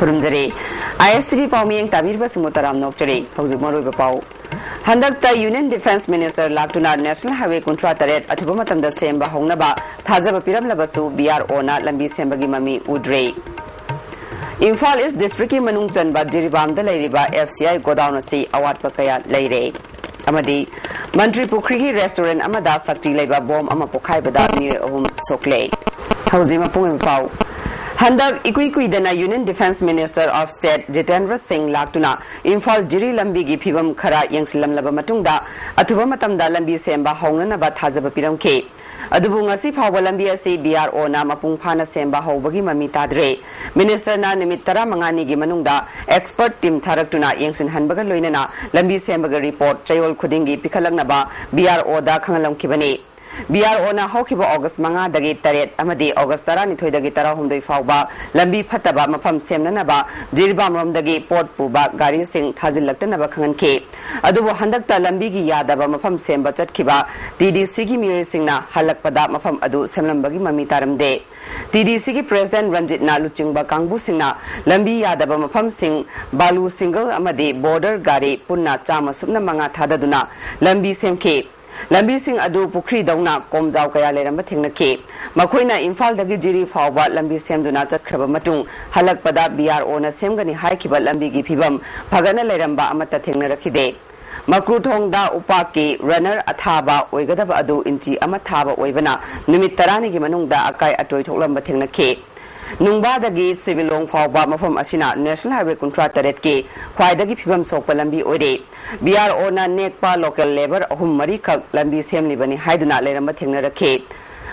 Purumjare, ISTV Pauming Tabir Basumutaram Nokjare, Hosumoro Pau. Handakta Union Defense Minister Laktuna National Highway Contract at Atubumatam the Semba Honaba, Tazaba Piram Labasu, BR Ona, Lambi Sembagi Mami Udre. Infal is District Manungchan, but Jiribam the Ladiba, FCI go down a sea, Awat Pakaya Lady. Amadi, Mantri Pukri Restaurant Amada Sakti Leba Bomb Amapokai Badami Home Sokle. Hosima Pum Pau. Handak Ikuidana Union Defense Minister of State Jitendra Singh Laktuna Infal Jiri Lambigi Pibam Kara Yangsilam Laba Matunda Atubamatamda Lambi Semba Honganaba Tazaba Piramke Adubungasi Power Lambia C BR Ona Mapung Pana Semba Hobagi Mamitadre Minister Na Nimitara Mangani Gimanunda Expert Team Taraktuna Yangsin Hanbaga Loinana Lambi Sembaga Report Chayol Kudingi Pikalangnaba BR Oda Kangalam Kibane BR Ona Hokibo August Manga Dagi Taret Amadi August Tarani Toydagi Tara Humde Fauba Lambi Pataba Mapam Semnanaba Jirbam Romdagi Port Puba Gari Singh Tazilaktanaba Kanganke Adubo Handakta Lambigi Yadaba Mapam Semba Chatkiba TDC Mir Singna Halakpada Mapam Adu Semlambagi Mamitaramde TDC President Ranjit Na Luchingba Kangbu Singna Lambi Yadaba Mapam Singh Balu Single Amadi Border Gari Punna Chama Subna Manga Thadaduna Lambi Semke Lambi Singh Adu Pukri Dona Komjau Kaya Leramba Tingnake Makoina Infal Dagi Jiri Fauba Lambi Semduna Chatkraba Matung Halakpada BR Ona Semgani Haikiba Lambi Gipibam Pagana Leramba Amata Tingnarakide Makrutongda Upaki Runner Athaba Oigadaba Adu Inchi Amathaba Oibana Nimitarani Gimanungda Akai Atoy Tolamba Tingnake Nungbadagi Civil Long Fauba Mafam Asina National Highway Contract Retke Kwaidagi Pibam Sokpa Lambi Ode BR Ona Nekpa Local Labor Hum Marika Lambi Semli Bani Haiduna Leramba Tingnarake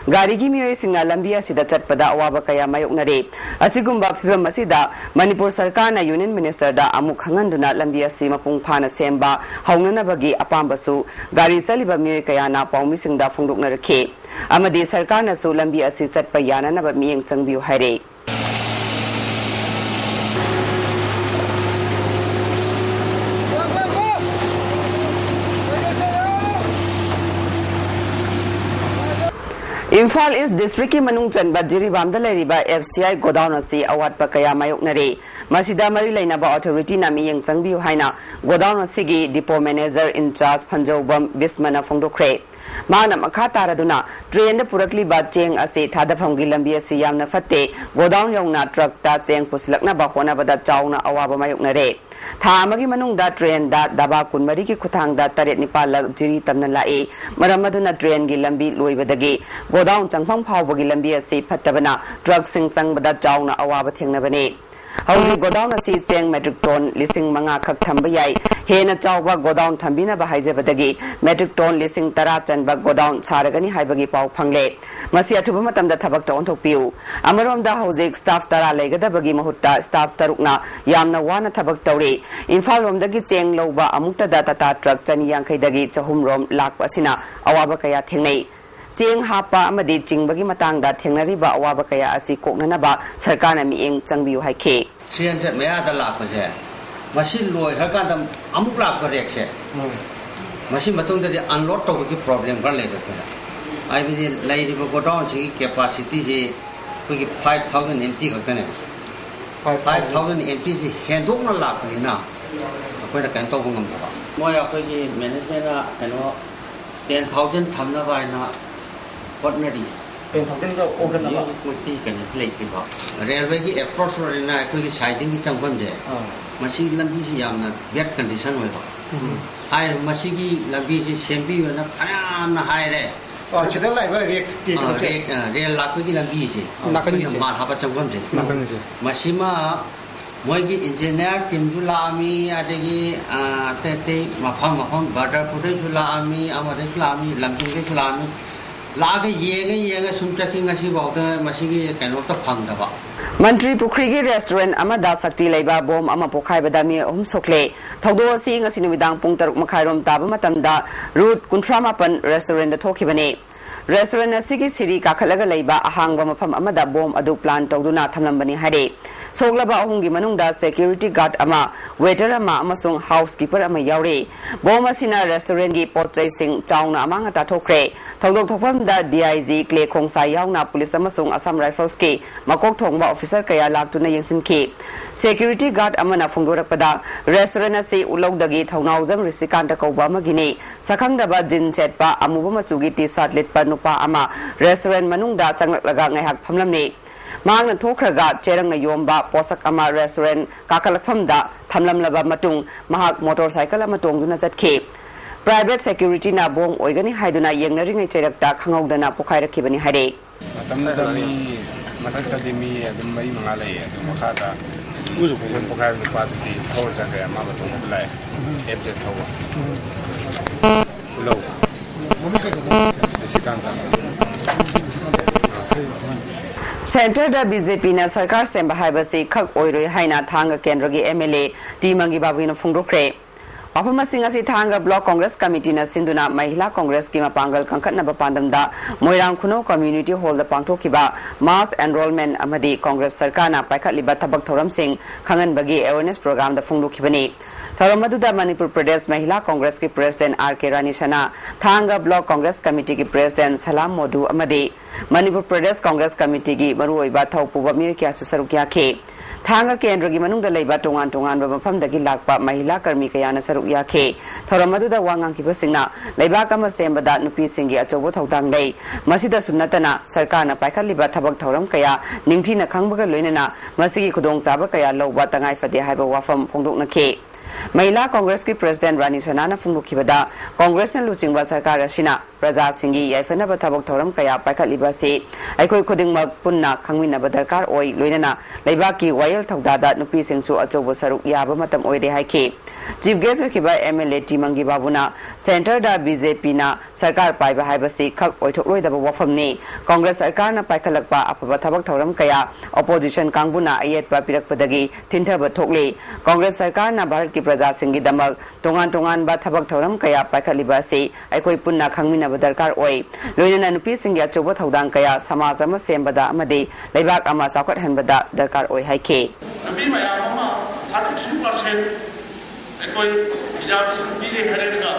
Garigi Mio Singa Lambia Sida Chatpada Awaba Kaya Mayoknare Asigumba Pibam Masida Manipur Sarkana Union Minister da Amuk Hanganduna Lambia Sima Pung Pana Semba Haunanabagi Apambasu Gari Saliba Mio Kayana Paumising da Funduknarake Amadi Sarkana Su Lambia Sisat Payana Naba Mieng Changbiu Haire Infal is District Manungchan but Jiribam the Leriba FCI go down a sea Awat Pakaya Mayoknare Masida Mari Lainaba Authority Nami Yang Sangbiu Haina go down a Sigi Depot Manager in charge Panjobam Bismana Fondokre Mana Makata Raduna train the Purakli Bat Cheng Ase Tadapam Gilambia Siam Nafate go down Yongna truck that Cheng Puslakna Bahona Bada Chauna Awaba Mayoknare Tamagi Manung that train that Daba Kunmariki Kutang that Taret Nipala Jiri Tamnalae Maramaduna train Gilambi Luibadagi go down Changpang Pau Gilambia Se Patabana drug sing sang Bada Chauna Awaba Tingnabane Housing go down a sea Cheng metric ton listing Manga Kak Tambayai Hena Chauba go down Tambina Bahaize Badagi metric ton listing Tarat and Bag go down Charagani Haibagi Pau Pangle Masia Tubamatam the Tabak to Ontopiu Amaram da Hosek staff Tara Legada Bagi Mahuta staff Tarukna Yamna Wana Tabak Tori Infalum the Gitseng Loba Amukta Data truck Chani Yankai Dagi Chahum Rom Lak Basina Awabakaya Tingnei Cheng Hapa Amadi Chingbagi Matanga Tingnariba Awabakaya Asi Koknanaba Sarkana Miing Changbiu Haike 300 Maya the lap was there. Machine Loy Hakadam Amukla correction. Machine Matung the unlocked of the problem for later. I will lay go down capacity 5,000 empty. 5,000 empty Handoma lap now. When I can talk about Moya management and 10,000 Tamna what ready. 10,000 open the plate. Railway effort for a quick siding the Champanje. Machine Lambisi Yamna, bad condition with I Masigi Lambisi Sempi and a high there. Oh, Chidel Library, real Lapiki Lambisi, Mahapa Champanje. Mashima Moigi engineer Tim Julami, Adegi, Tete, Mapam, Butter, Putejula Army, Amadeflami, Lamping Fulami. Mantri Pukrigi Restaurant Amada Sakti Leba Bom Amapokai Badami Sokle Taudo seeing a Sinumidang Puntar Makairom Tabamatanda Root Kuntramapan Restaurant the Tokibane Restaurant Sigi City Kakalaga Leba Ahang Bamapam Amada Bom Adu Plan Tauduna Tamlambani Hade Soglaba ahungi manungda security guard ama waiter ama amasung housekeeper ama yaure bom asina restaurant gi pochai sing chauna amanga ta thokre thongdok thokpam da DIG Clay Khongsai yauna police amasung Assam Rifles ki makok thongba officer kaya laktuna yengsin ki security guard amana phungdorakpada restaurant ase ulogdagi thongnawjam risikanta kauba magini sakhangdaba jin setpa amuba masugi t-shirt litpa nupa ama restaurant manungda changlaklaga ngaihak phamlamni Mang Tokraga, Cherang Yomba, Posak Ama restaurant, Kakalapamda, Tamlamlaba Matung, Mahak motorcycle Matung Dunazat Private security na bong Oigani Haiduna Yang Ring Cherakta, Hangogdana Pokaira Kibani Hade. Matamdami, Matakademi, and the Mai Malay, and Makata, Uzuku, Pokara, the party, Towers and their mother to life, empty tower. Low. Center da BJP na sarkar semba haibasi khak oiroi haina thanga kendra gi MLA Timangi Babina Fungdokre Wafama Singasi Thanga Block Congress Committee na Sinduna Mahila Congress ki mapangal kangkat na bapandamda Moirang Kuno Community Hall da pangthokiba mass enrollment amadi Congress sarkar na paikhat liba thabak thoram sing khangan bagi awareness program da fungdokhibani Tharamadu Manipur Pradesh Mahila Congress ki President R.K. Rani Sana, Thanga Block Congress Committee ki President Salam Modu Amade, Manipur Pradesh Congress Committee ki Maruiba Thaupuba Miyakya Susarukya Ke, Thanga Kendra gi Manung da Leiba Tongan Tongan Babam Dagi Lakpa Mahila Karmi Kayana Sarukya Ke, Tharamadu Wangang Kipasingna, Leiba Kama Sembada Nupi Singi Achobo Thautang Lei, Masida Sunatana, Sarkana Paikaliba Tabak Thoram Kaya, Ningtina Kangbaga Luinana, Masigi Kudong Zaba Kaya Low Batangai Fadi Haiba Wafam Pongdok Nake. Mahila Congress ki President Rani Sanana Fungukibada, Congress and Lucingba Sarkar Ashina, Praja Singi, Yafana Batabok Toram Kaya Pakaliba Se, Aiko Kuding Mag Punna, Kangwina Badarkar Oi, Luinana, Laibaki, Wail Togdada, Nupi Singsu Achobo Saruk Yabamatam Oi de Haike. Chief Guest Kiba MLA Timangi Babuna, Center da BJP na Sarkar Pai Bahibasi, Kak Oitoi the Wafamni, Congress Sarkana Paikalakpa, Apabatabak Toram Kaya, Opposition Kanguna, Ayet Papirak Padagi, Tinta Batokli, Congress Sarkana Bharat ki Praja Singi Damak, Tongan ba Thabak Thoram Kaya Paikaliba Se, Aikoi Punna Kangmina Badarkar Oi, Luina Nupi Singi Achobo Thaudang Kaya, Samazama Sembada Amade, Laibak Ama Sakat Hanbada, Darkar Oi Haike. कोई इजाजत पीले हरेगा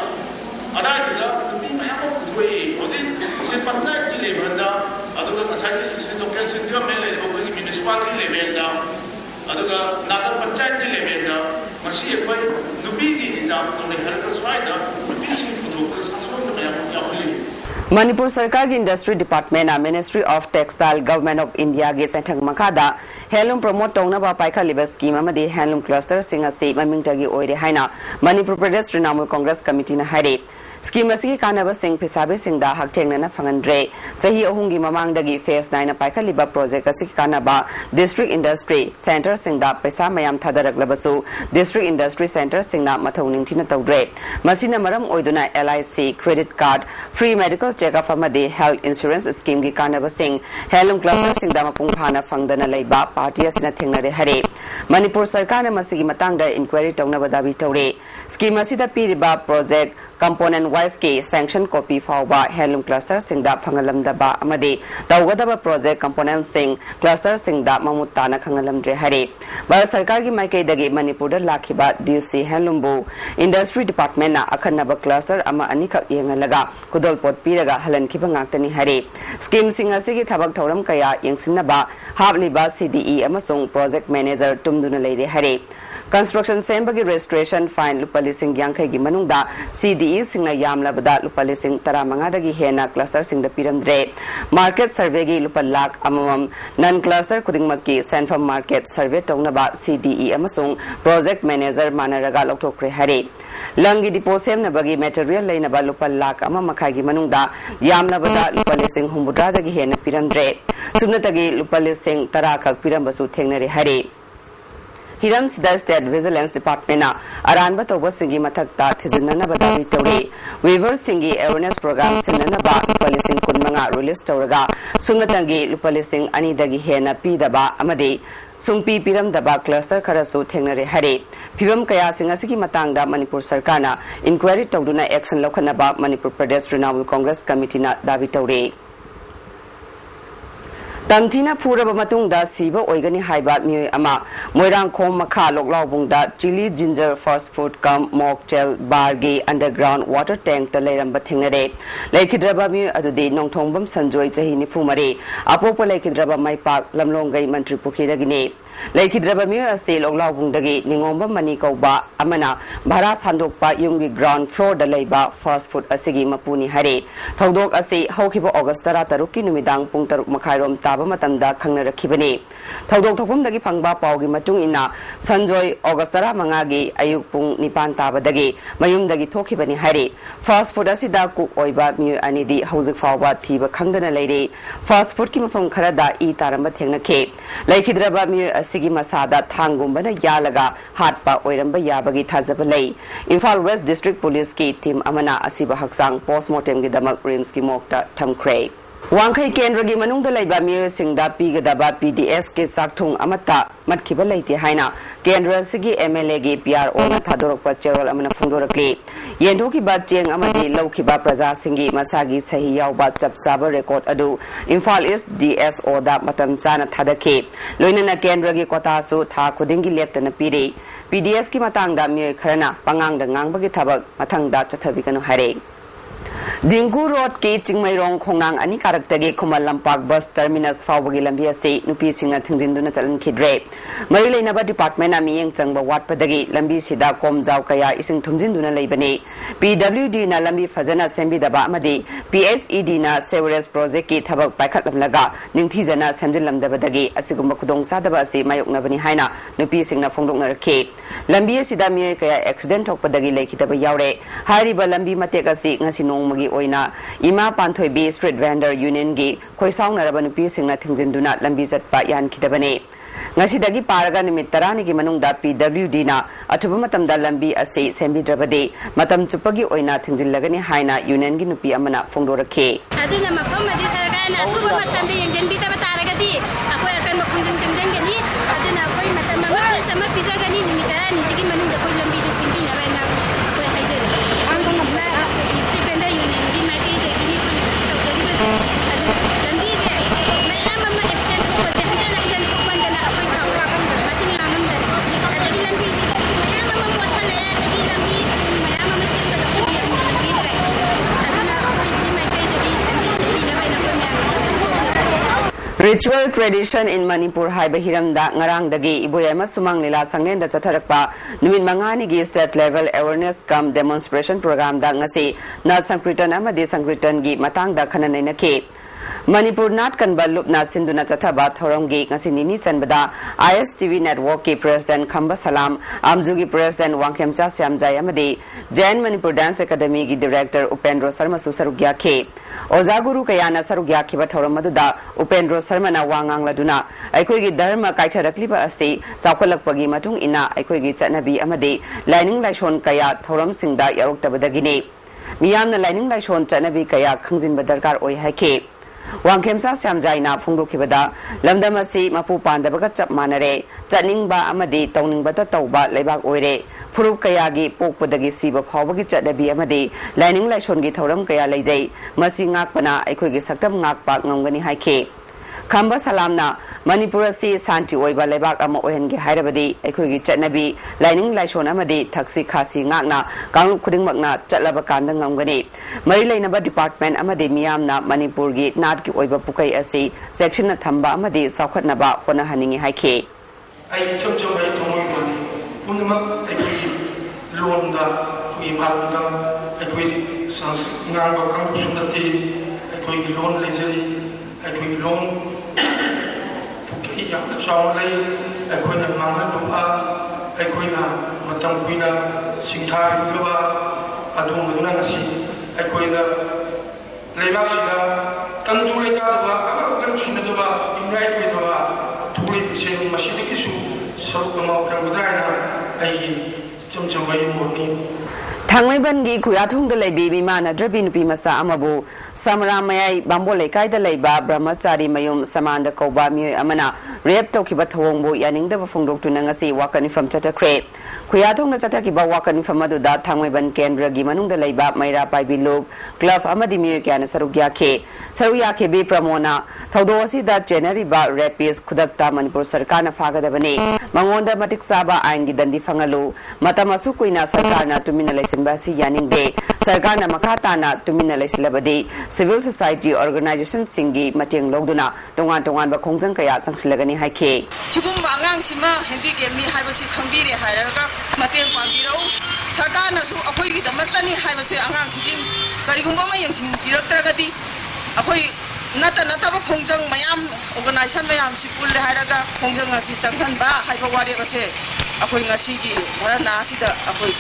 अदायदा नबी मयाम पुथोई होजे से पंचायत की level दा अदुगा कसाई से local system में ले कोई म्युनिसिपलिटी लेवल दा अदुगा नागर पंचायत की लेवल दा मसी कोई नबी की इजाजत तो ने हरका स्वायदा नबी से पुथोई सासों में मयाम याखली Manipur Sarkar Industry Department Ministry of Textile Government of India ge Sentang Makada Handloom Promote Tongnaba Paika Liba Scheme amadi Handloom Cluster Singa Se Mamingtagi Oire Haina Manipur Pradesh Trinamool Congress Committee na Haire Scheme asigi kanaba sing pisabe sing da hakteng na fangandre sahi ohungi mamangdagi phase 9 na paika liba project asigi kanaba district industry center sing da paisa mayam thadaraklabasu district industry center sing na mathauning thina tawdre masina maram oiduna LIC credit card free medical checkup amadi health insurance scheme gi kanaba sing Handloom cluster sing da mapung phana fangdana leiba party asina thengnare hare Manipur sarkar na masigi matangda inquiry tawnaba dabi tawre scheme asida piriba project component wise ke sanction copy fawba Handloom cluster sing da phangalamdaba amade tawgadaba project component sing cluster sing da mamutana khangalamdre hare ba sarkar gi maikai dagi Manipur da lakhiba DC Handloom bu industry department na akhanaba cluster ama anikak yengalaga kudol pot piraga halan khiba ngaktani hare scheme sing asigi thabak thoram kaya yengsinaba habliba CDE amasung project manager tumduna leire hare Construction Sembagi Restoration Fine Lupalising Yankai Gimanunda, CDE Singna Yamlabada Lupalising Taramangada Hena Cluster Sing the Piramdre, Market Survey Lupalak Amam, Non Cluster Kudingmaki, Sanfam Market Survey Tongnaba, CDE Amasung, Project Manager Manaraga Lokokre Hare. Langi Diposem Nabagi Material Lainaba Lupalak Amamakagi Manunda, Yamlabada Lupalising Humbudra the Hena Piramdre, Sunatagi Lupalising Tarakak Pirambasu Tenere Hare. Hiram Sida State Vigilance Department na Aranba Toba Singi Matakta Thizinana Badawi Tori Weaver Singi Awareness Program Sinana Ba Lupalising Kunmanga Release Toraga Sumnatangi Lupalising Anidagi Hena Pidaba Amade Sumpi Piram Daba Cluster Karasu Tengnare Hare Piram Kaya Singasiki Matangda Manipur Sarkana Inquiry Tawduna Action Lokanaba Manipur Pradesh Trinamool Congress Committee na Davi Tori Tamtina Puraba Matungda Siba Oigani Haiba Mu Ama Moirang Kom Maka Loklaubungda Chili Ginger Fast Food Cum Mocktail Bargi Underground Water Tank Taleramba Tingare Lakidraba Mu Adudi Nongtongbam Sanjoy Chahini Fumare Apopo Lakidraba Maipak Lamlongai Mantri Pukidagine Lakidraba Mu Ase Loklaubungdagi Ningomba Mani Kauba Amana Bara Sandokpa Yungi Ground Floor Dalaiba Fast Food Asigi Mapuni Hare Togdok Ase Hokibo August Taruki Numidang Pungtaruk Makairom Tab Matamda Kangna Kibani. Togdok Topum Dagi Pangba Paugi Matung Ina Sanjoy Augustara Mangagi Ayupung Nipan Tabadagi Mayum Dagi Tokibani Hari Fast Food Asida Cook Oiba Mu Anidi Hauzik Fawa Tiba Kangdana Lady Fast Food Kimapum Karada E Taramba Tengna Ke Lakidraba Mu Asigi Masada Tangumbana Yalaga Hatpa Oiramba Yabagi Tazabalay Infal West District Police Ki Team Amana Asiba Haksang Postmortem Gidamak Rimski Mokta Tam Cray Wangkai Kendragi Manungda Laiba Mu Singda Pigadaba PDS Ke Saktung Amata Matkiba Laiti Haina Kendra Sigi MLA Gi PR Ona Tadorokpa Cherol Amana Fundorakli Yendoki Ba Jeng Amadi Laukiba Praza Singi Masagi Sahi Yauba Chap Saba Record Adu Infal East DSO Da Matam Sana Tadake Loinana Kendragi Kotasu Tha Kudingi Leptana Piri PDS Ki Matangda Mu Kharana Pangang Da Ngangbagi Thabak Matangda Chathabikanu Hare Dingu Road Ki Chingmairong Khongnang Ani Karaktagi Kumal Lampak Bus Terminus Fawbagi Lambia Se Nupi Singna Thingjinduna Chalan Khidre Marilai Naba Department Ami Yang Changba Watpadagi Lambi Sida Komjau Kaya Ising Thumjinduna Leibane PWD na Lambi Fazana Sembi Daba Amadi PSED na Sewerage Project Ki Thabak Paikhat Lamlaga Ningthijana Semjin Lamdabadagi Asigumba Kudong Sadaba Se Mayoknabani Haina Nupi Singna Phongdokna Rakhe Lambi Sida Mi Kaya Accident Thokpadagi Lekhitaba Yaure Hariba Lambi Matek Asi Ngasi Nongmagi Oina Ima Panthoibi Street Vendor Union Gi Khoisaung Naraba Nupi Singna Thingjinduna Lambi Zatpa Yan Khidabane Ngasidagi Paraga Nimit Tarani Gi Manungda PWD na Athuba Matamda Lambi Ase Sembidrabade Matam Chupagi Oina Thingjillagani Haina Union Gi Nupi Amana Phongdorakhe Aduna Mapam Maji Sargana Athuba Matamda Yenjin Bita Taragadi Akoi akan makhungjin jangjangani Aduna akoi matam mama sama pizagani Nimit Tarani Jigi Manungda koi Lambi Ji Simbi Narana akoi hajar Street Vendor Union Gi Maki Gi Gini Kone Kasitau Jadi Lambi Ji Maya Mama Extend Ko Jahanda Lakjan Ko Bandana akoi Sawa Masini Lamam Dan Adagi Lambi Maya Mama Wasale Adagi Lambi Maya Mama Simba Lakoi Lambi Dre Aduna akoi Si Maki Jadi Lambi Simbi Nabai Nakoi Maya Ritual tradition in Manipur Haiba Hiramda Ngarang Dagi Iboyama Sumang Nila Sangnen da Chatharakpa Numin Mangani Gi State Level Awareness Cum Demonstration Program da Ngasi Nat Sankritan Amadi Sankritan Gi Matang da Khananai Ke Manipur Nat Kanba Lupna Sinduna Chathaba Thorongi Ngasinini Chanbada ISTV Network Ki President Khamba Salam Amzugi President Wangkhemcha Syamjai Amadi Jain Manipur Dance Academy Gi Director Upendro Sharma Su Sarugya Ke Oza Guru Kayana Sarugya Khiba Thorom Maduda Upendro Sharma na Wangang Laduna Aikoi Gi Dharma Kaitharakliba Ase Chawkhalakpagi Matung Ina Aikoi Gi Chatnabi Amadi Lining Laishon Kaya Thorom Singda Yaroktabadagine Miyamna Lining Laishon Chatnabi Kaya Khangjinba Darkar Oi Haike Wangkhemcha Syamjaina Phongdokhibada Lamdamasi Mapu Pandabaga Chap Manare Chatningba Amadi Tauningbata Tauba Leibak Oire Furup Kayagi Pokpadagi Siba Phawbagi Chatnabi Amadi Lining Laishongi Thoram Kaya Leijai Masi Ngakpana Aikhoigi Saktam Ngakpa Ngamgani Haike Khamba Salamna Manipur Si Santi Oiba Lebak Ama Ohengi Hairabadi Aikhoigi Chatnabi Lining Laishon Amadi Thaksi Khasi Ngakna Kanglup Khudingmakna Chatlaba Kanda Ngamgani Marilainaba Department Amadi Miyamna Manipur Gi Natki Oiba Pukai Asi Section na Thamba Amadi Saukhatnaba Honahaningi Haike Ai chom chom ai thomoi bani punamak ai londa kui malda ai kui sans ngangba kang sunati ai kui lon lejari ai kui lon pukai yak saw lai ai kui na mangla dua ai kui na matam kui na singthar duba adung duna ngasi ai kui na leibak sida tandu le ka ba kan sinna duba ingai kui duba thuri pise masini kisu saruk ma kan budaya ai chum chum bai morni Thangmaibangi Kuyathung the Lebi Bimana Drabin Pimasa Amabu, Samaramay Bambo Lekai the Leba, Brahmasari Mayum, Samanda Koba Mu Amana, Rep Tokibatawombo, Yaning the Funduk to Nangasi, Wakani from Chatakre. Kuyathung the Chatakiba Wakani from Maduda, Thangmaiban Kendra Gimanung the Leba, Maira Pai Bilub, Glove Amadi Mukan, Saruyake B. Pramona, Taudosi that Generiba, Repis, Kudakta, Manipur Sarkana Faga the Bane, Mangonda Matik Saba, Angi Dandi Fangalu, Matamasukuina Sarkana to Minales. Basi yaning de Sarkana Makatana to Minalis Labadi, civil society organizations singi Matiang Logduna, Dongan Tongan Bakongzang Kaya Sanslagani Hike. Chukumbangang Sima, Hindi gave me Hibasi Kambiri Hiraga, Matiang Pambiro, Sarkana, so Apoy the Matani Hibasi Angang Sidim, Karigumba Yangsing, Pirotagadi, Apoy Nata Nataba Kongjang Mayam, organization Mayam, Sipul Hiraga, Kongjang Assistant Ba, Hyperwari Vase, Apoy Nasigi, Tarana Sita, Apoy.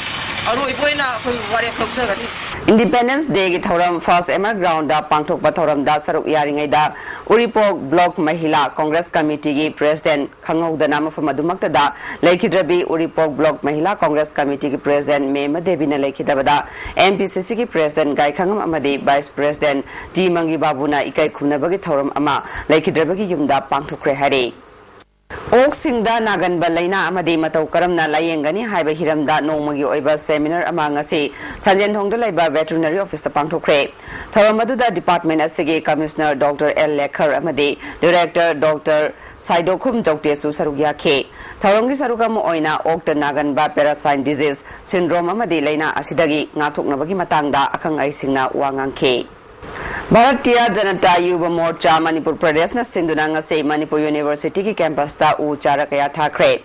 Independence Day Thoram First Emer Ground da Pangthok Pathoram da Saruk Yaringai da Uripok Block Mahila Congress Committee President Khangok da Nama Madumakta da Laikhidrabi Uripok Block Mahila Congress Committee President Mema Devina Laikhidabada MPCC ki President Gai Khangam Amadi Vice President T Mangi Babuna Ikai Khumnabagi Thoram Ama Laikhidrabagi Yumda Pangthokre Hari Oksingda Nagan Balaina Amadi Matau Karamna Layengani Haiba Hiramda Nomagi Oiba Seminar Amangasi Sanjan Hongdalaiba Veterinary Officer Pangtokre Tharamaduda Department Asigi Commissioner Dr. L. Lekar Amadi Director Dr. Saidokum Jokte Susarugya K Tharongi Sarugam Oina Okta Nagan Ba Parasite Disease Syndrome Amadi Laina Asidagi Ngatuk Nabagi Matangda Akang Aisingna Wangang K Bharatiya Janata Yuva Morcha Manipur Pradesh na Sindhunanga se Manipur University ki campus ta u chara kaya thakre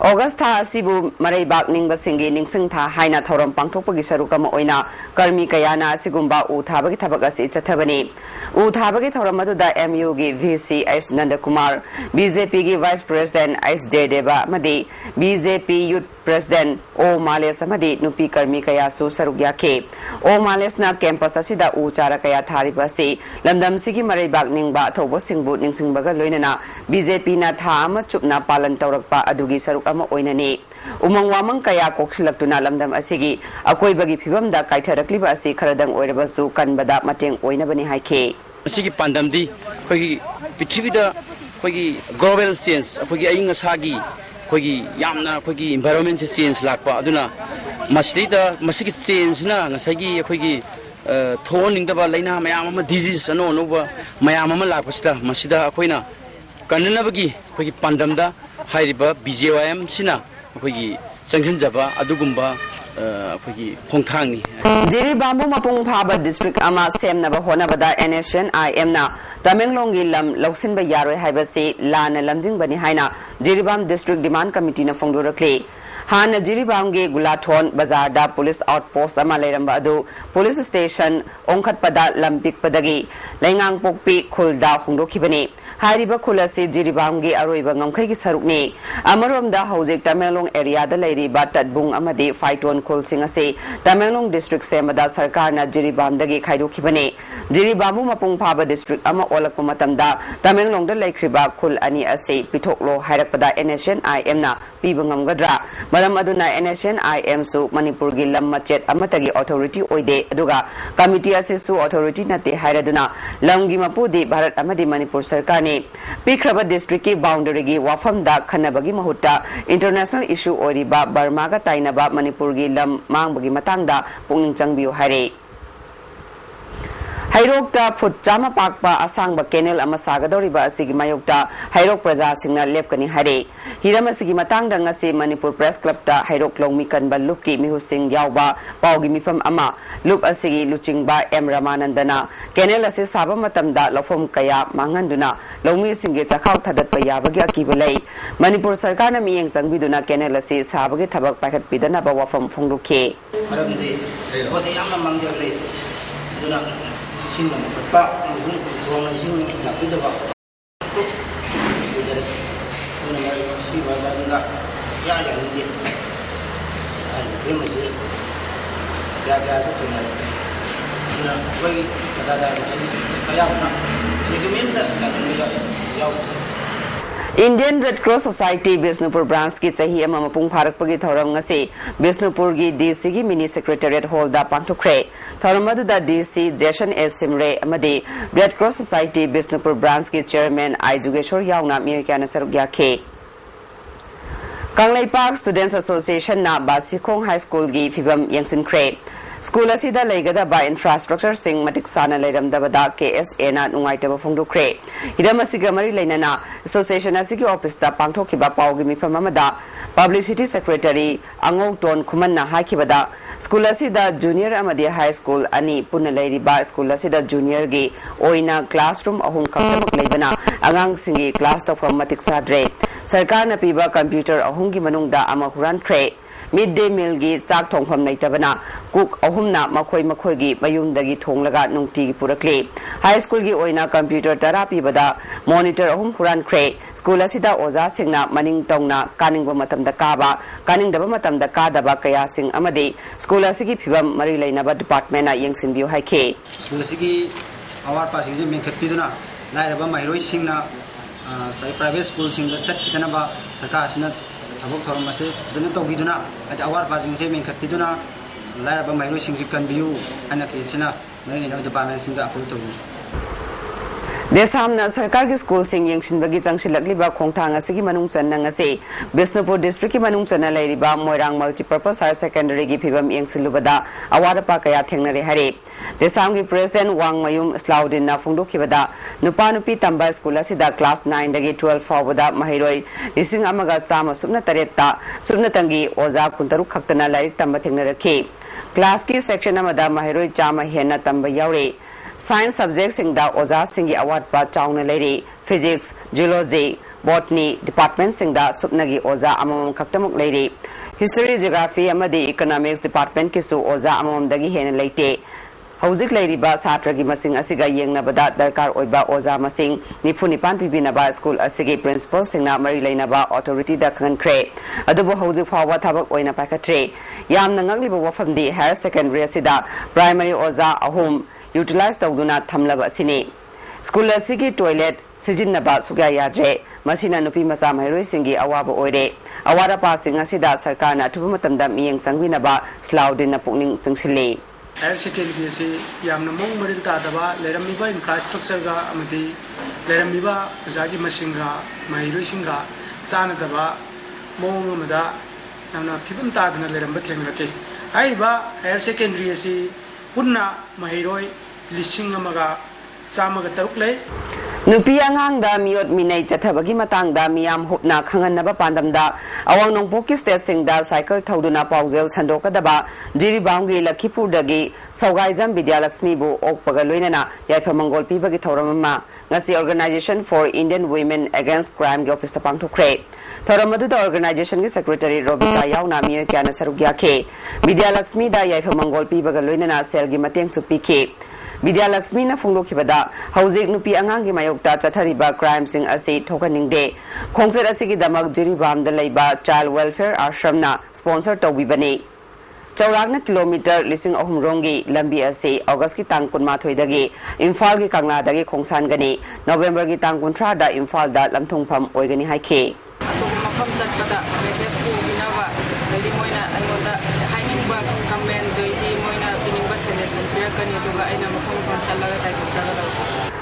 August asibu Maraibak ningba singi ningsing tha haina thoram pangthokpagi sarukama oina karmi kayana asigumba u thabagi thabak asi chathabani u thabagi thoram aduda MU gi VC S Nandakumar BJP gi Vice President S J Deba madi BJP Youth President O Males amadi nupi karmi kaya su sarugya ke O Males na campus asida u chara kaya thariba se lamdam sigi Maraibak ningba thobo singbu ningsingbaga loinana BJP na tha ama chupna palan tawrakpa adugi saruk ama oinani umang wamang kaya koksilakuna lamdam asigi akoibagi phibamda kaitharakliba asi kharadang oirabasu kanbada mateng oinabani haike asigi pandamdi khoi prithivida khoi global change khoi aying asagi khoi yamna khoi environment change lakpa aduna masida masigi change na ngasagi khoi thoningdaba laina mayam ama disease ano no mayam ama lakpasida masida khoina kananabagi khoi pandamda hairiba BJYM sina khoi changsanjaba adugumba khoi khongthangni Jiri Bambu Mapung Phaba District Ama Semnaba Honabada NSNIM na Tamenglongi Lam Loksinba Yaroi Haibasi Lana Lamjing Bani Haina Jiribam District Demand Committee na Fongdurakli Hana Jiribamge Gulathon Bazarda Police Outpost Ama Leramba Adu Police Station Ongkhat Pada Lampik Padagi Lengang Pokpi Khulda Hongdokibani Hariba Kulasi Jiribamge Aroiba Ngamkai Sarukni Amaromda Hojik Tamenglong area da Lairiba Tatbung Amadi Faiton Khul Singase Tamenglong District Semada Sarkarna Jiribamdagi Khaidokibani Jiribamu Mapung Phaba District Ama Olakpa Matamda Tamenglong da Laikriba Khul Ani Ase Pithoklo Hairakpada NSNIM na Piba Ngamgadra Maram aduna NSNIM su Manipur gi lam machet amatagi authority oide aduga committee ase su authority nate hairaduna lamgi mapudi Bharat amadi Manipur sarkar ni Pikraba district ki boundary gi wafam da khanabagi mahutta international issue oriba Burma ga tainaba Manipur gi lam mangbagi matangda pungning changbiu haire Hairokta Put Jama Pakpa Asangba Kenel Amasagadoriba Asigi Mayokta Hairok Praja Singna Lepkani Hare Hiramasigi Matangda Ngasi Manipur Press Club ta Hairok Longmikan Baluki Mihu Singh Yauba Paugi Mipam Ama Lup Asigi Luchingba M Ramanandana Kenel Asi Saba Matamda Lofom Kaya Manganduna Longmi Singhe Chakau Thadat Payabagi Akibalai Manipur Sarkana Miyeng Sangbiduna Kenel Asi Sabagi Thabak Pakat Pidana Bawa from Fongduke Sing berapa mungkin ruang sing nak kita bawa tu jadi mana masih badan enggak ya yang ini dia masih jaga tu benar benar bagi ada jadi kayak mana jadi minta kan dia jauh Indian Red Cross Society Bisnupur branch ki sahi ama mapung pharak pagi thoram ngasi Bisnupur gi DC gi mini secretariat hall da pangthokre thoram adu da DC Jason S Simre amadi Red Cross Society Bisnupur branch ki chairman Aijugeshwar yauna American saruk yakhe Kanglai Park Students Association na Basikong High School gi fibam yangsin kre School asida laigada ba infrastructure sing matik sana lairamdabada KSA na nungaitaba phongdokre hiramasiga mari lainana association asigi office da pangthokhiba pawgi mifam amada publicity secretary angau ton khuman na hakibada school asida junior amadi high school ani punna lairiba school asida junior gi oina classroom ahum khaktamak leibana angang singi class tawfam matik sadre sarkar na piba computer ahum gi manungda ama huran kre midday meal gi chak thongpham naitabana cook ahumna makhoi gi mayumdagi thonglaga nungti gi purakle high school gi oina computer therapy bada monitor ahum huran kre school asida oza singna maning tongna kaningba matamda kaba kaningdaba matamda kadaba kaya sing amade school asigi phibam mari lainaba department na yengsin biu haike school asigi awar passing je menkhatpiduna lairaba mairoi singna sai private school singda chatkidana ba sarkar asina Abok thoram ase jana tawbiduna ati awar passing je menkhatpiduna lairaba mairoi singji kanbiu ana kesina mari na department singda apoi tawu Desamna sarkar gi school sing yengsin bagi changsilakli ba khongthang asigi manung channa ngase Bisnupur district ki manung channa lairiba Moirang multipurpose higher secondary gi phibam yengsilubada awara pa kaya thengnare hare Desam gi president Wang Mayum Slaudin na phongdokhibada nupa nupi tamba school asida class 9 dagi 12 fawada mahiroi lising amaga sama subna taretta subna tangi oza kuntaru khaktana lairik tamba thengnarakhe class ki section amada mahiroi chama hena tamba yaure Science subjects in the Oza Singi Award pa Chauna Lady, Physics, Geology, Botany, Department sing the Supnagi Oza Amam Kaktamuk Lady, History, Geography, Amadi Economics Department Kisu Oza Amam Dagi Hen Late, Hauzik Lady Ba Satragi Masing Asiga Yang Nabada Darkar Oiba Oza Masing, Nipunipan Pibinaba School Asigi Principal Singna Mari Lainaba Authority da Kan Kre, Adobo Hauzik Power Tabak Oina Pakatre, Yam Nangangliba from the Higher Secondary Asida, Primary Oza Ahum, utilize tawduna thamlaba sini school asigi toilet sijinaba sugya yadre masina nupi masa mairoi singi awaba oire awara passing asida sarkar na thuba matamda miyeng sangbinaba slaudin na pukning singsile higher secondary se yamna mong maril ta daba leramiba infrastructure ga amati leramiba jagi masinga mairoi singa chana daba mong amada yamna phibam ta dana leramba thengrake aiba higher secondary se punna mahiroi lising amaga samaga taruk lay Nupi angang da miyot minay chathabagi matang da miyam hupna khangan naba pandam da awang nongpoki state sing da cycle thauduna pawzel sandoka daba jiri baungi Lakhipur dagi Saugaizam Vidyalakshmi bu okpaga loinana yaifa mangol pibagi thauramama ngasi Organization for Indian Women Against Crime gi office pangthokre thauramadu da organization gi secretary Robita yauna miyo kyana sarugya ke Vidyalakshmi da yaifa mangol pibaga loinana sel gi mateng supike Vidyalakshmi na phongdokhibada hauzik nupi angang gi mayokta chathariba crime sing ase thokaningde khongset asigi damak jiribam da leiba child welfare ashram na sponsor tawbibani chawrakna kilometer lising ahum rongi lambi ase August ki tang kunma thoidagi Imphal gi kangla dagi khongsan gani November gi tang kunthra da Imphal da lamthongpham oigani haike atong mafam chatpada message po ginawa dali moina ayoda hainingba comment doidi moina piningba suggestion pirakani duga aina mafam chalaga chai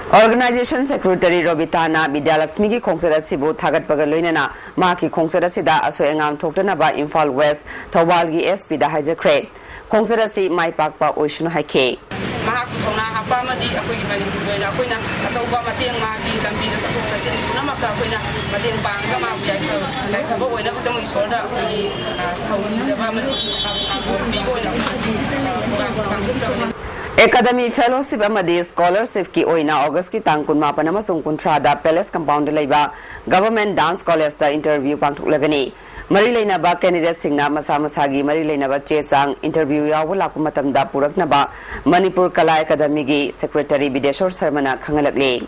Organization Secretary Robitana Vidyalakshmi ki khongsara sibu thagat pagal loinana ma ki khongsara sida asoi angam thoktana ba Imphal West Thawal gi SP da haijakre khongsara si mai pakpa oishunu haike mahak thongna hapa madi akoi mani doida akoina asauba mateng ma gi lambi da sakuk sasin kunama ka akoina mateng bang ga ma bia lai ka bo oina budam isorda akoi thawni jaba madi bi boina Academy Fellowship amadi Scholarship ki oina August ki tang kunma panama sung kuntra da Palace Compound leiba Government Dance College da interview pangthuklagani mari leina ba candidate singna masa masagi mari leina ba chesang interview yaw lakpa matamda purakna ba Manipur Kala Academy gi Secretary Bideshwar Sarmana khangalakle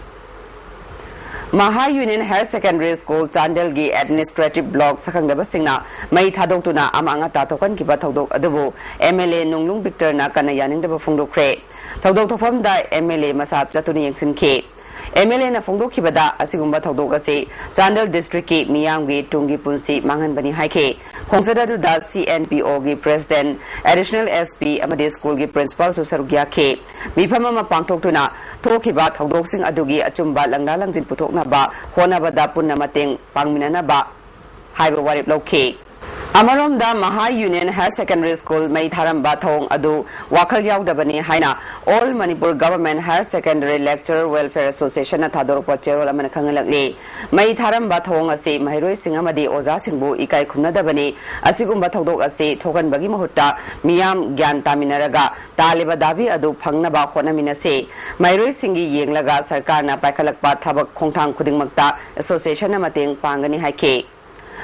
Maha Union Higher Secondary School Chandel gi Administrative Block Sakhangdaba Singna Mai Thadok Amanga Tatokan Kiba Thodok Adubu MLA Nunglung Victor na kana yaningdaba phungdokre Thodok thopam da MLA Masat Chatuni Yengsin Ke MLA na phongdokhibada asigumba thodok ase Chandel district ki miyamgi tungi punsi manganbani haike khongzada du da CNPO gi president additional SP amade school gi principal su sarugya ke mifama ma pangthoktuna thokhiba thodok sing adugi achumba langla langjin puthokna ba honaba da punna mateng pangminana ba haiba warip lokhe Amarom da Maha Union Higher Secondary School Mai Tharam Bathong Adu Wakal Yaudabani Haina All Manipur Government Higher Secondary Lecturer Welfare Association na Thadorok Pachero Lamana Kangalakni Mai Tharam Bathong ase Mahiroi Singamadi Oza Singbu Ikai Kumnadabani Asigum Bathodok ase Thogan Bagi Mahutta Miyam Gyan Taminaraga Taliba Dabi Adu Pangnaba Honamina se Mahiroi Singi Yenglaga Sarkarna Paikalakpa Thabak Khongthang Khudingmakta Association na Mateng Pangani Haike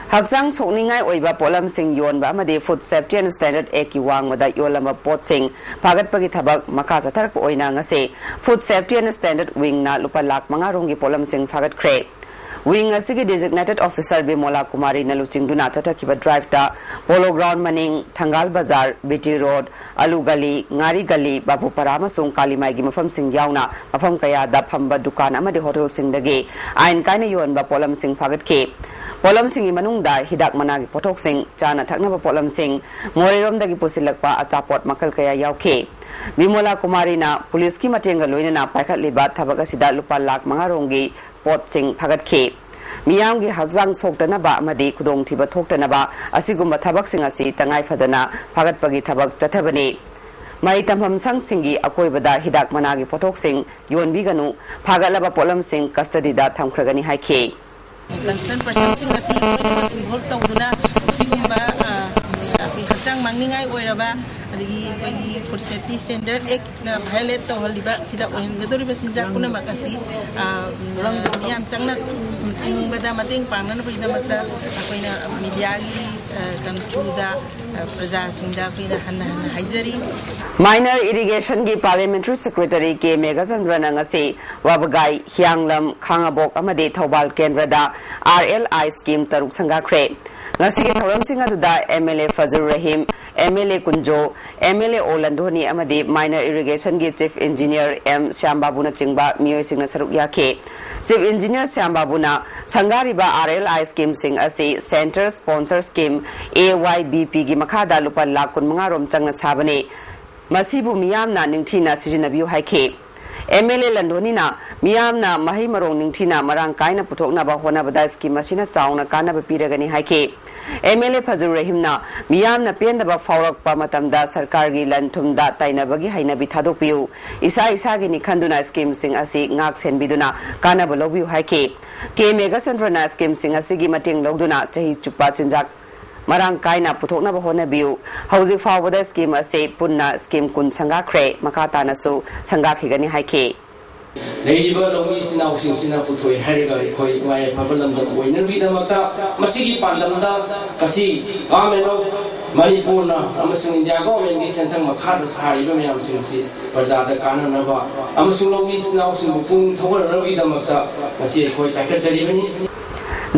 Haksang Sokningai Oiba Polam Sing Yon Ba Madi Food Safety and Standard Eki Wang Mada Yolama Pot Sing Pagat Pagi Thabak Makasa Tarak Oina Ngase Food Safety and Standard Wing na Lupa Lak Mangarungi Polam Sing Pagat Kre Wing Asigi Designated Officer Bimola Kumari Naluching Duna Tatakiba Drive Ta Polo Ground Maning Tangal Bazar BT Road Alu Gali Ngari Gali Babu Parama Sung Kalimai Gi Mafam Sing Yauna Mafam Kaya Da Phamba Dukan Amadi Hotel Sing Dagi Ain Kaina Yon Ba Polam Sing Pagat Ke Polam Sing Manungda Hidak Managi Potok Sing Chana Thaknaba Polam Sing Morirom Dagi Pusilakpa Achapot Makal Kaya Yauke Bimola Kumari na Police ki Matenga Loina na Paikat Libat Thabaga Sida Lupa Lak Mangarongi Pot Sing Pagat Ke Miyamgi Haksang Soktanaba Amadi Kudong Tiba Toktanaba Asigumba Thabak Sing Asi Tangai Fadana Pagat Pagi Thabak Chathabani Mai Tamham Sang Singi Akoibada Hidak Managi Potok Sing Yon Biganu Pagalaba Polam Sing Custody da Thamkragani Haike Concern person sing asi involved tawduna sigumba haksang mangningai oiraba adigi food safety standard ek na violate tawhaliba sida oin gadori basinjak puna makasi yam changna tingbada mating pangna pida mata akoina media gi kanchuda praja singda fina hanna haijari Minor Irrigation gi Parliamentary Secretary ke Megachandra Nangase Wabagai Hyanglam Khangabok amade Thobal Kendrada RLI scheme taruk sanga kre ngasi ke thoram singa duda MLA Fazur Rahim MLA Kunjo MLA Olandhoni amade Minor Irrigation gi Chief Engineer M Syambabu na chingba miyoi singna saruk yake Chief Engineer Syambabu na sangariba RLI scheme sing ase Center Sponsor Scheme AYBP gi makhada lupa lakun mangarom changna sabane Masibu Miyamna Ningtina Sijinabu Haike MLA Landonina Miyamna Mahi Marong Ningtina Marang Kaina Putokna Bahona Badaski Masina Sauna Kana Piragani Haike MLA Fazur Rahimna Miyamna Pendaba Faurak Pamatamda Sarkargi Lantumda Tainabagi Haina Bitadopiu Isa Isagi Nikanduna Scheme Sing Asi Ngak Senbiduna Kana Balobu Haike K Megasandrana Scheme Sing Asigi Mating Logduna Tahi Chupa Chinjak Marang Kaina Putokna Bahona Biu Housing Forward Scheme Ase Punna Scheme Kun Sanga Kre Makata Nasu Sanga Kigani Haike Neighbor Lomi Sina Sina Putoi Heriga Koi Wai Pabalam the winner with the Mata Masigi Pandamda Kasi Ameno Manipurna Amasung Jago and Gis and Makadas Haribam Sinsi Pazada Kananava Amasulomi Sina Singapun Tower Ravi the Mata Masi Koi Pakajari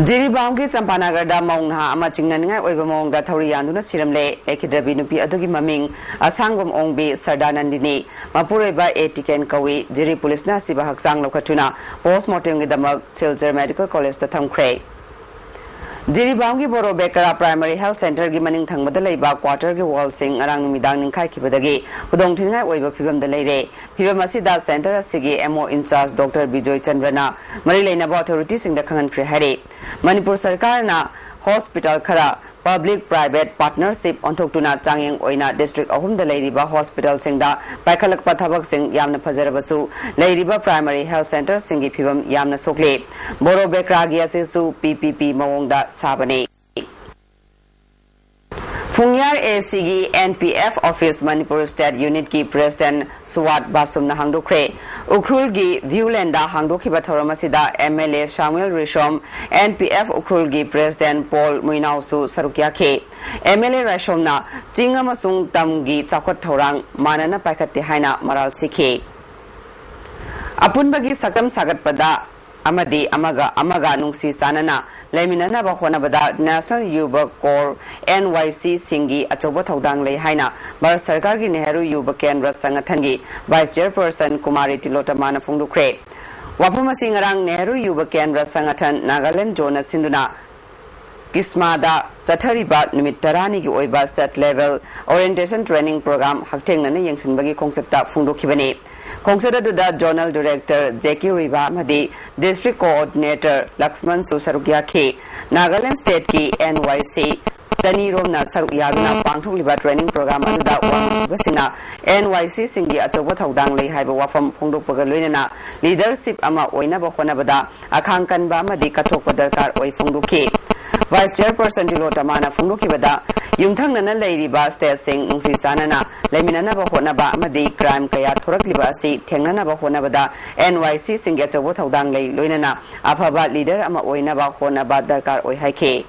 Jiribamgi Sampanagarda Mongha Amachinanga Webamong Torianuna Siramle Ekidrabi Nupi Adugi Maming Asangum Ongbi Sardanandini Mapureba Etiken Kawi Jiri Police Nasiba Haksang Lokatuna Postmortem with the Mug Silzer Medical College the Thumb Cray Jiribamgi Boro Bekara Primary Health Center Gimaning Thangmadaleba Quarter Gi Wall Sing Arang Midang Kai Kibadagi Hudong Tinga Weba Pibam the Lady Pibamasida Center Sigi MO in charge Dr. Bijoy Chandrana Marilena Authorities in the Kangan Krihari Manipur Sarkar na Hospital Khara Public Private Partnership on Toktuna Changyang Oina District Ahum the Lairiba Hospital Singda Paikalak Pathabak Sing Yamna Pazarabasu Lairiba Primary Health Center Singi Pibam Yamna Sokle Boro Bekragi Asisu PPP Mawongda Sabane Fungyar ACG NPF Office Manipur State Unit ki President Suwat Basum na Hangdokre Ukrul gi Viewlanda Hangdoki Bathoramasida MLA Samuel Rishom NPF Ukrul gi President Paul Muinausu Sarukya ke MLA Rishom na Chingamasung Tamgi Chakot Thorang Manana Paikati Haina Maral Sikhe Apunbagi Sakam Sagat Pada Amadi Amaga Nungsi Sanana Leminana Bahonabada National Yuba Corps NYC Singi Achoba Thodang Lei Haina Bar Sarkargi Nehru Yuba Kendra Sangathangi Vice Chairperson Kumari Tilota Mana Fungdukre Wafam Singarang Nehru Yuba Kendra Sangatan Nagaland Jonas Sinduna Kismada Chathariba Nimitarani Oiba Set Level Orientation Training Program Hakteng Nana Yangsin Bagi Kongseta Fundo Kibane. Kongseta Duda Journal Director Jackie Riba Madi District Coordinator Laxman Susarugia K Nagaland State Ki NYC Tani Romna Saruk Yagna Pangthok Liba Training Program Anuda Wasina NYC Singi Achoba Thaudang Lei Haiba Wafam Phongdok Pagaloinana Leadership Ama Oinaba Honabada Akhangkan Ba Madi Kathok Padarkar Oi Phongdoki Vice Chairperson Tilotamana Phongdokibada Yumthang Nana Leiriba State Sing Nungsi Sanana Leminana Ba Honaba Madi Crime Kaya Thorakliba Asi Thengnana Ba Honabada NYC Singi Achoba Thaudang Lei Loinana Aphaba Leader Ama Oinaba Honaba Darkar Oi Haike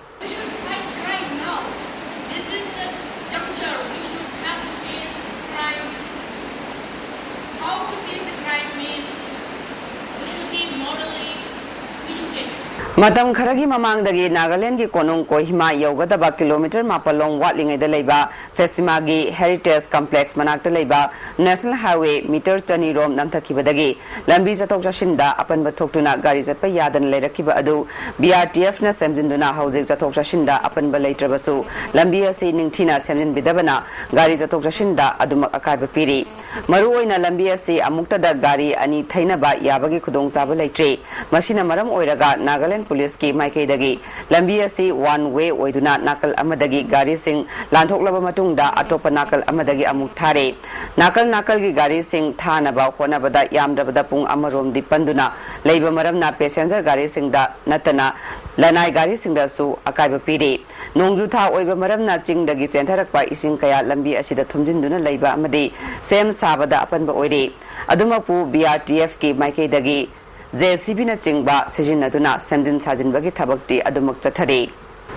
Matam Kharagi Mamangdagi Nagaland ki Konung Kohima Yogadaba kilometer Mapalong Watling Leba Fesimagi Heritage Complex Manakta Leba National Highway meter Tani Rom Namtakibadagi Lambi Zatok Jashinda Apan Batoktuna Gari Zatpa Yadan Lerakiba Adu BRTF na Semzinduna Housing Zatok Jashinda Apan Balaitrabasu Lambi Asi Ningtina Semzin Bidabana Gari Zatok Jashinda Adumak Akaiba Piri Maruoina Lambi Asi Amuktada Gari Ani Thainaba Yabagi Kudong Zaba Laitre Masina Maram Oiraga Nagaland Police ki Maikei dagi lambi asi one way oiduna nakal amadagi gari sing lanthok laba matungda atopa nakal amadagi amuk thare nakal gi gari sing thana ba khona bada yamdabada pung amarom dipanduna leiba maramna passenger gari sing da natana lanai gari sing da su akaiba piri nongju tha oiba maramna ching dagi sentharakpa ising kaya lambi asida thumjinduna leiba amadi sem sabada apanba oire adumapu BRTF ki Maikei dagi JCB na chingba sejinaduna semjin sajinbagi thabakti adumak chathari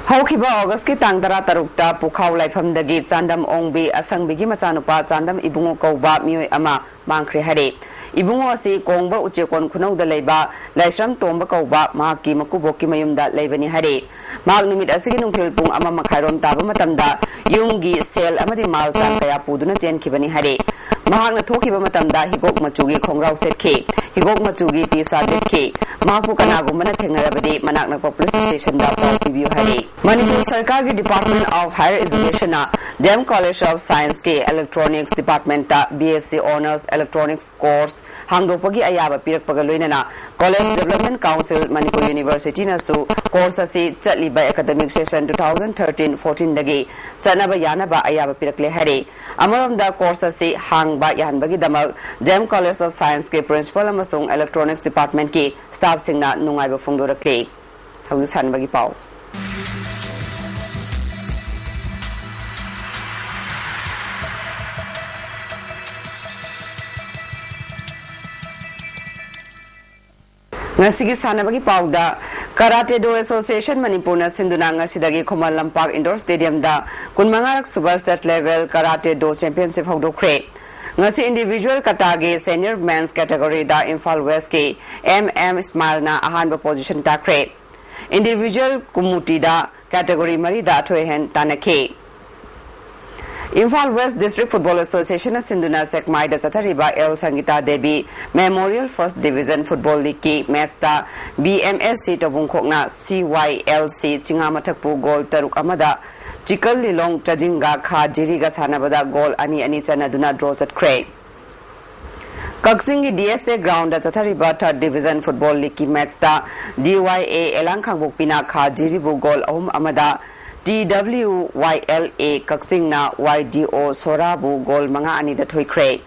Haukiba August ki tangdara tarukta Pukhau Laifamdagi Chandam Ongbi Asangbigi machanupa Chandam Ibungo Kauba Mioi Ama Mangkhre Hare Ibungo asi Kongba Uchekon Khunauda Leiba Laisram Tomba Kauba Mahaki Makuboki Mayumda Leibani Hare Mag numit asigi nungthil pung ama makhairom taba matamda yunggi sel amadi malchang kaya puduna chenkibani Hare Mahakna thokiba matamda higok machugi khongrau setke higok machugi tisa detke mahakpu kanagumana thengnarabadi manakna police station da paw pibio Hare Manipur Sarkar ki Department of Higher Education na Dem College of Science ke Electronics Department ta BSc Honors Electronics course hangdopagi ayaba pirakpaga loinana College Development Council Manipur University na su course asi chaliba academic session 2013-14 dagi chanaba yanaba ayaba pirakle Hare amaramda course asi hangba yanbagi damak Dem College of Science ke principal amasung Electronics Department ki staff singna nungaiba phongdorakle hauji sanbagi paw Ngasigi sanabagi pauda Karate Do Association Manipur na sinduna ngasidagi Khomal Lampak Indoor Stadium da kunmangarak Super State Level Karate Do Championship hawdokre ngasi individual katagi senior men's category da Imphal West ki MM Ismail na ahanba position takre individual kumuti da category mari da thoehen tanake Imphal West District Football Association Sinduna Sekmai da Chathariba El Sangita Devi Memorial First Division Football League ki match da BMSC Tabungkhokna CYLC Chingamathakpu goal taruk amada Chikal Lilong Chajinga Kha Jiriga Sanabada goal ani chanaduna draw chatkre Kaksingi DSA ground da Chathariba Third Division Football League ki match da DYA Elangkhangbokpina Kha Jiribu goal ahum amada TWYLA Kaksingna YDO Sorabu Gol Manga Anida Thoikre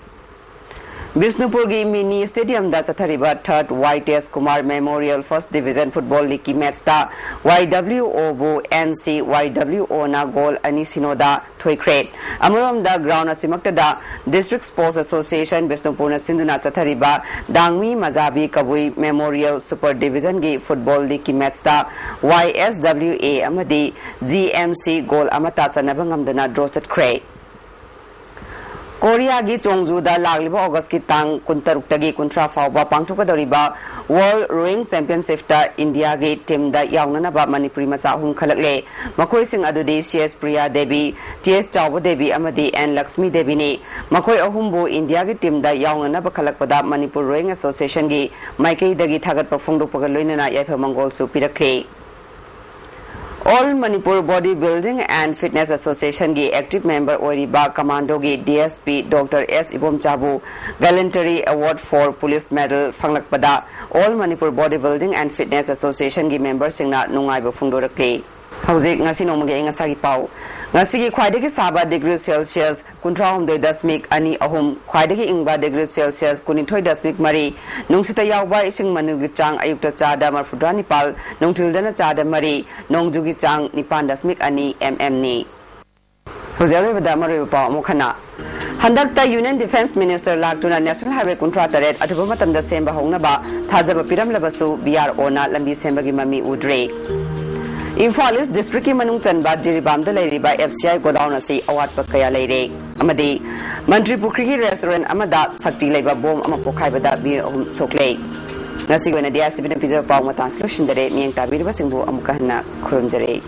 Bisnupurgi Mini Stadium da Chathariba Third YTS Kumar Memorial First Division Football League match da YWO Bu NC YWO na Gol Anisino da Thoikre Amuram da ground asimakta da District Sports Association Bisnupurna Sinduna Chathariba Dangmi Mazabi Kabui Memorial Super Division gi Football League match da YSWA amadi GMC Gol Amata Chanabangam dana draw chatkre Korea gi Chongju da lagliba August ki tang kuntaruk tagi kuntra fawba pangthokadoriba World Rowing Championship ta India gi team da yawnana ba Manipuri macha hum khalakle makoi sing adudi CS Priya Devi TS Chawba Devi amadi N Lakshmi Devi ni makoi ahumbu India gi team da yawnana ba khalakpada Manipur Rowing Association gi maikei dagi thagat pa phongdokpaga loinana yaifa mangol su pirakle All Manipur Bodybuilding and Fitness Association gi active member Oriba Commando gi DSP Dr. S. Ibom Chabu Gallantry Award for Police Medal Fanglakpada All Manipur Bodybuilding and Fitness Association gi member singna nungaiba phungdorakle Hauzik ngasi nomage ngasagi pau ngasi gi khwaidagi saba degree Celsius 13.2 ahum khwaidagi ingba degree Celsius 19.3 mari nungsita yawba ising manugi chang ayukta chada marfudani pal nungthildana chada mari nongjugi chang 9.2 mm ni Hozare bada mari pau mokhana Handakta Union Defense Minister Laktuna National Highway Kuntra Taret atuba matamda semba hongnaba thajaba piram labasu BRO na lambi sembagi mami udre Imphal East District ki manung chanba Jiribamda leiriba FCI godown asi award pa kaya leire amadi Mantri Pukri restaurant amada sakti leiba bom ama pokhaibada bir sokle ngasi gona dia sibina pizza paw mata solution dare miang tabir ba singbu amukahna khurumjare